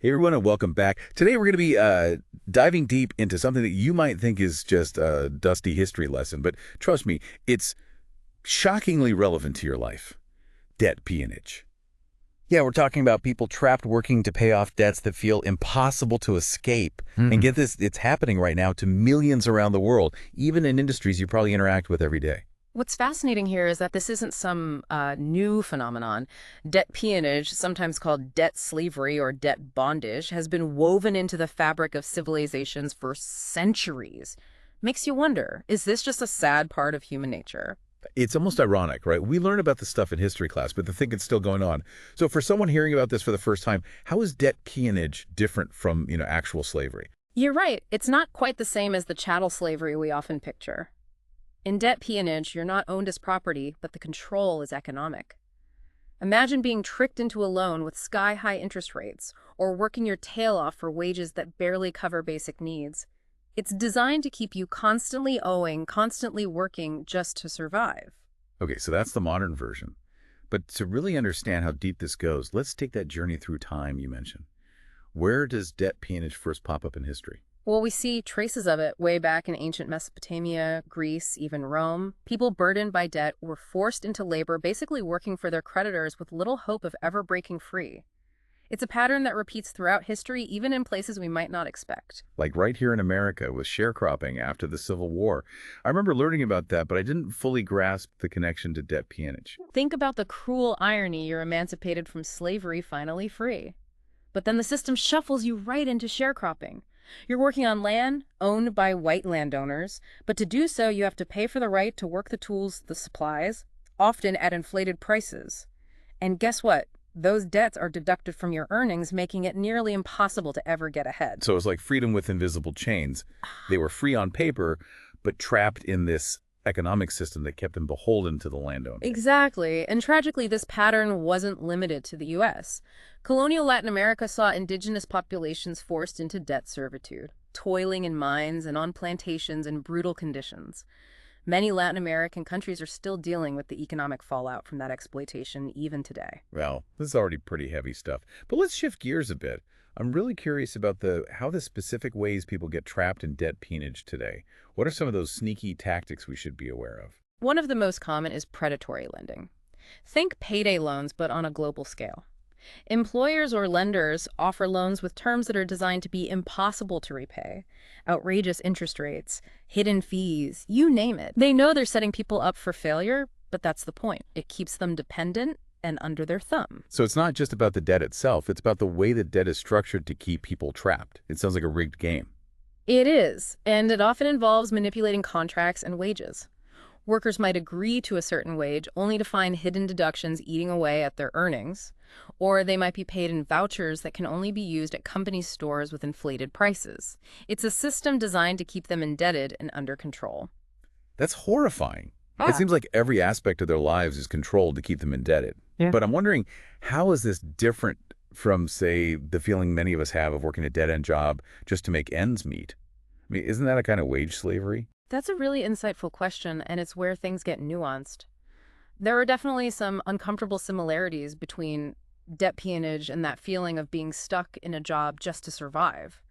Hey everyone, and welcome back. Today we're going to be diving deep into something that you might think is just a dusty history lesson, but trust me, it's shockingly relevant to your life. Debt peonage. Yeah, we're talking about people trapped working to pay off debts that feel impossible to escape. And Hmm. get this, it's happening right now to millions around the world, even in industries you probably interact with every day. What's fascinating here is that this isn't some new phenomenon. Debt peonage, sometimes called debt slavery or debt bondage, has been woven into the fabric of civilizations for centuries. Makes you wonder, is this just a sad part of human nature? It's almost ironic, right? We learn about this stuff in history class, but to think it's still going on. So for someone hearing about this for the first time, how is debt peonage different from, actual slavery? You're right, it's not quite the same as the chattel slavery we often picture. In debt peonage, you're not owned as property, but the control is economic. Imagine being tricked into a loan with sky-high interest rates, or working your tail off for wages that barely cover basic needs. It's designed to keep you constantly owing, constantly working just to survive. Okay, so that's the modern version. But to really understand how deep this goes, let's take that journey through time you mentioned. Where does debt peonage first pop up in history? Well, we see traces of it way back in ancient Mesopotamia, Greece, even Rome. People burdened by debt were forced into labor, basically working for their creditors with little hope of ever breaking free. It's a pattern that repeats throughout history, even in places we might not expect. Like right here in America with sharecropping after the Civil War. I remember learning about that, but I didn't fully grasp the connection to debt peonage. Think about the cruel irony: you're emancipated from slavery, finally free. But then the system shuffles you right into sharecropping. You're working on land owned by white landowners, but to do so, you have to pay for the right to work the tools, the supplies, often at inflated prices. And guess what? Those debts are deducted from your earnings, making it nearly impossible to ever get ahead. So it was like freedom with invisible chains. They were free on paper, but trapped in this economic system that kept them beholden to the landowner. Exactly. And tragically, this pattern wasn't limited to the U.S. Colonial Latin America saw indigenous populations forced into debt servitude, toiling in mines and on plantations in brutal conditions. Many Latin American countries are still dealing with the economic fallout from that exploitation even today. Well, this is already pretty heavy stuff. But let's shift gears a bit. I'm really curious about how the specific ways people get trapped in debt peonage today. What are some of those sneaky tactics we should be aware of? One of the most common is predatory lending. Think payday loans, but on a global scale. Employers or lenders offer loans with terms that are designed to be impossible to repay. Outrageous interest rates, hidden fees, you name it. They know they're setting people up for failure, but that's the point. It keeps them dependent and under their thumb. So it's not just about the debt itself, it's about the way the debt is structured to keep people trapped. It sounds like a rigged game. It is, and it often involves manipulating contracts and wages. Workers might agree to a certain wage only to find hidden deductions eating away at their earnings, or they might be paid in vouchers that can only be used at company stores with inflated prices. It's a system designed to keep them indebted and under control. That's horrifying. It seems like every aspect of their lives is controlled to keep them indebted. Yeah. But I'm wondering, how is this different from, say, the feeling many of us have of working a dead-end job just to make ends meet? I mean, isn't that a kind of wage slavery? That's a really insightful question, and it's where things get nuanced. There are definitely some uncomfortable similarities between debt peonage and that feeling of being stuck in a job just to survive.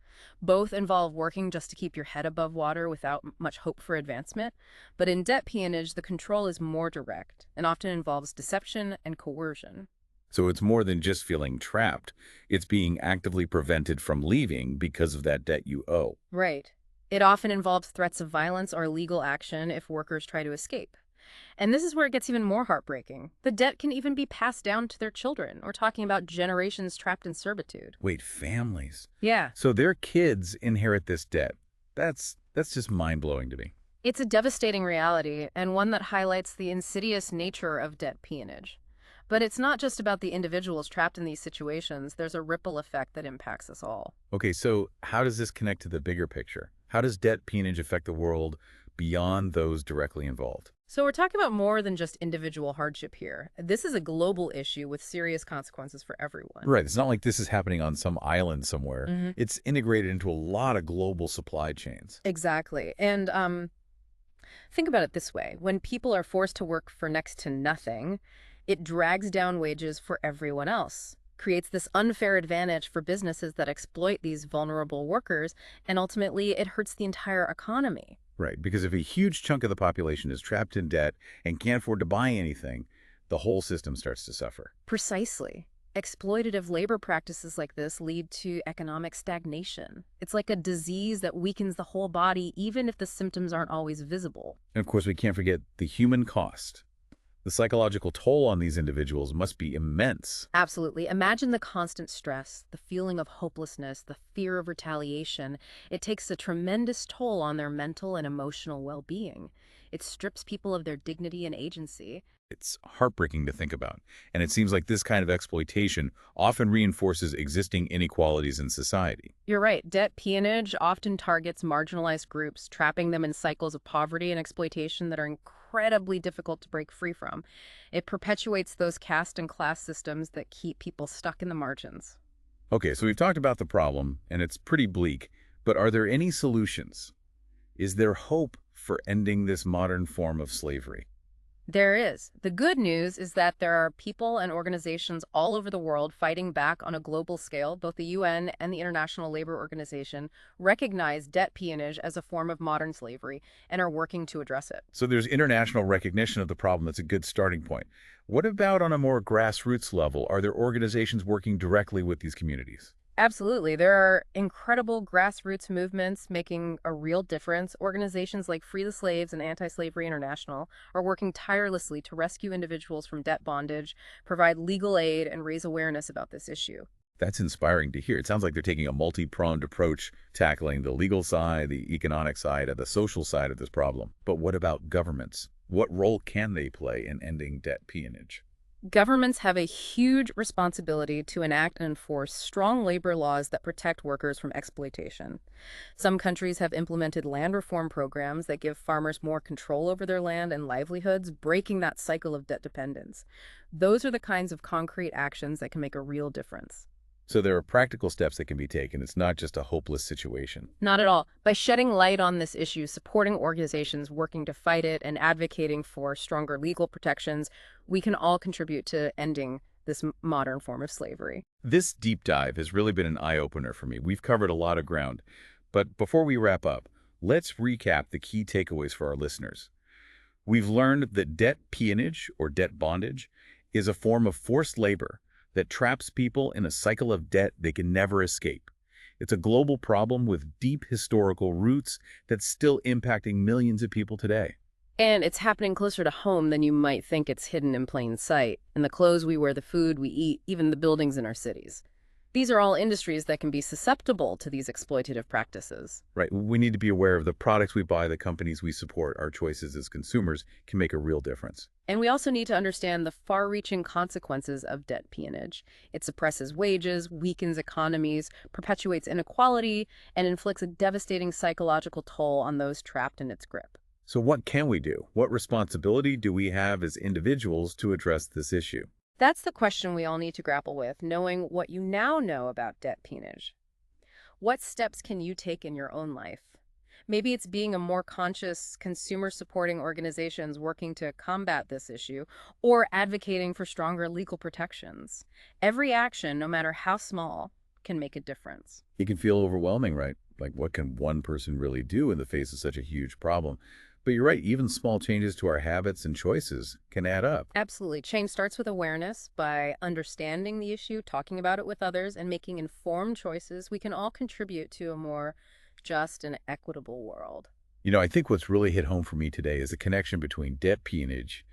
Both involve working just to keep your head above water without much hope for advancement. But in debt peonage, the control is more direct and often involves deception and coercion. So it's more than just feeling trapped. It's being actively prevented from leaving because of that debt you owe. Right. It often involves threats of violence or legal action if workers try to escape. And this is where it gets even more heartbreaking. The debt can even be passed down to their children. We're talking about generations trapped in servitude. Wait, families? Yeah. So their kids inherit this debt. That's just mind-blowing to me. It's a devastating reality, and one that highlights the insidious nature of debt peonage. But it's not just about the individuals trapped in these situations. There's a ripple effect that impacts us all. Okay, so how does this connect to the bigger picture? How does debt peonage affect the world beyond those directly involved? So we're talking about more than just individual hardship here. This is a global issue with serious consequences for everyone. Right. It's not like this is happening on some island somewhere. Mhm. It's integrated into a lot of global supply chains. Exactly. And think about it this way. When people are forced to work for next to nothing, it drags down wages for everyone else. creates this unfair advantage for businesses that exploit these vulnerable workers, and ultimately it hurts the entire economy. Right, because if a huge chunk of the population is trapped in debt and can't afford to buy anything, the whole system starts to suffer. Precisely. Exploitative labor practices like this lead to economic stagnation. It's like a disease that weakens the whole body, even if the symptoms aren't always visible. And of course, we can't forget the human cost. The psychological toll on these individuals must be immense. Absolutely. Imagine the constant stress, the feeling of hopelessness, the fear of retaliation. It takes a tremendous toll on their mental and emotional well-being. It strips people of their dignity and agency. It's heartbreaking to think about, and it seems like this kind of exploitation often reinforces existing inequalities in society. You're right. Debt peonage often targets marginalized groups, trapping them in cycles of poverty and exploitation that are incredibly difficult to break free from. It perpetuates those caste and class systems that keep people stuck in the margins. Okay, so we've talked about the problem, and it's pretty bleak, but are there any solutions? Is there hope for ending this modern form of slavery? There is. The good news is that there are people and organizations all over the world fighting back on a global scale. Both the UN and the International Labor Organization recognize debt peonage as a form of modern slavery and are working to address it. So there's international recognition of the problem. That's a good starting point. What about on a more grassroots level? Are there organizations working directly with these communities? Absolutely. There are incredible grassroots movements making a real difference. Organizations like Free the Slaves and Anti-Slavery International are working tirelessly to rescue individuals from debt bondage, provide legal aid, and raise awareness about this issue. That's inspiring to hear. It sounds like they're taking a multi-pronged approach, tackling the legal side, the economic side, and the social side of this problem. But what about governments? What role can they play in ending debt peonage? Governments have a huge responsibility to enact and enforce strong labor laws that protect workers from exploitation. Some countries have implemented land reform programs that give farmers more control over their land and livelihoods, breaking that cycle of debt dependence. Those are the kinds of concrete actions that can make a real difference. So there are practical steps that can be taken. It's not just a hopeless situation. Not at all. By shedding light on this issue, supporting organizations working to fight it, and advocating for stronger legal protections, we can all contribute to ending this modern form of slavery. This deep dive has really been an eye-opener for me. We've covered a lot of ground. But before we wrap up, let's recap the key takeaways for our listeners. We've learned that debt peonage, or debt bondage, is a form of forced labor that traps people in a cycle of debt they can never escape. It's a global problem with deep historical roots that's still impacting millions of people today. And it's happening closer to home than you might think. It's hidden in plain sight, in the clothes we wear, the food we eat, even the buildings in our cities. These are all industries that can be susceptible to these exploitative practices. Right. We need to be aware of the products we buy, the companies we support. Our choices as consumers can make a real difference. And we also need to understand the far-reaching consequences of debt peonage. It suppresses wages, weakens economies, perpetuates inequality, and inflicts a devastating psychological toll on those trapped in its grip. So what can we do? What responsibility do we have as individuals to address this issue? That's the question we all need to grapple with, knowing what you now know about debt peonage. What steps can you take in your own life? Maybe it's being a more conscious consumer-supporting organizations working to combat this issue, or advocating for stronger legal protections. Every action, no matter how small, can make a difference. It can feel overwhelming, right? Like, what can one person really do in the face of such a huge problem? But you're right, even small changes to our habits and choices can add up. Absolutely. Change starts with awareness. By understanding the issue, talking about it with others, and making informed choices, we can all contribute to a more just and equitable world. You know, I think what's really hit home for me today is the connection between debt peonage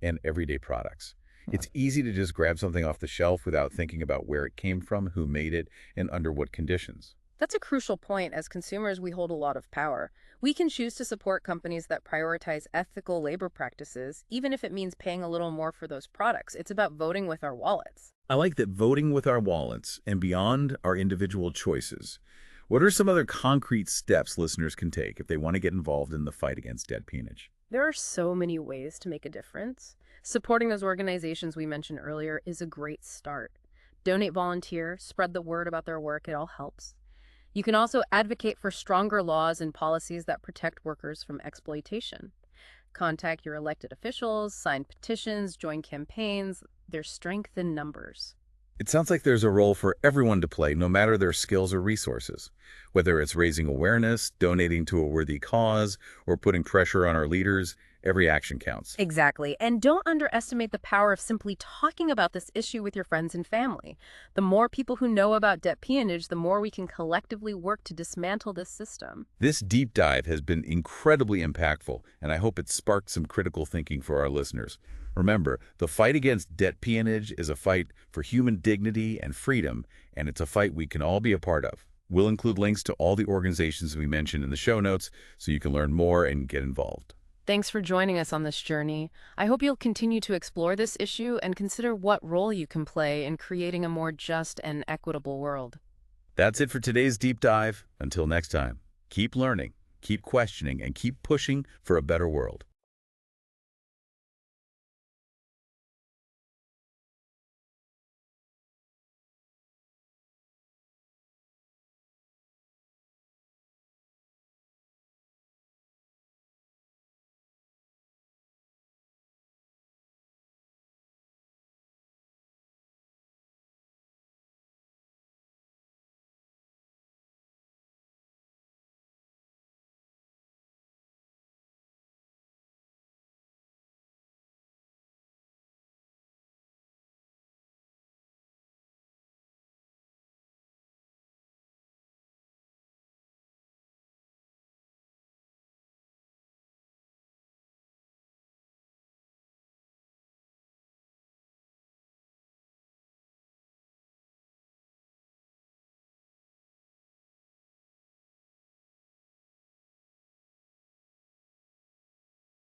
and everyday products. It's easy to just grab something off the shelf without thinking about where it came from, who made it, and under what conditions. That's a crucial point. As consumers, we hold a lot of power. We can choose to support companies that prioritize ethical labor practices, even if it means paying a little more for those products. It's about voting with our wallets. I like that, voting with our wallets and beyond our individual choices. What are some other concrete steps listeners can take if they want to get involved in the fight against debt peonage? There are so many ways to make a difference. Supporting those organizations we mentioned earlier is a great start. Donate, volunteer, spread the word about their work. It all helps. You can also advocate for stronger laws and policies that protect workers from exploitation. Contact your elected officials, sign petitions, join campaigns. There's strength in numbers. It sounds like there's a role for everyone to play, no matter their skills or resources. Whether it's raising awareness, donating to a worthy cause, or putting pressure on our leaders, every action counts. Exactly. And don't underestimate the power of simply talking about this issue with your friends and family. The more people who know about debt peonage, the more we can collectively work to dismantle this system. This deep dive has been incredibly impactful, and I hope it sparked some critical thinking for our listeners. Remember, the fight against debt peonage is a fight for human dignity and freedom, and it's a fight we can all be a part of. We'll include links to all the organizations we mentioned in the show notes so you can learn more and get involved. Thanks for joining us on this journey. I hope you'll continue to explore this issue and consider what role you can play in creating a more just and equitable world. That's it for today's deep dive. Until next time, keep learning, keep questioning, and keep pushing for a better world.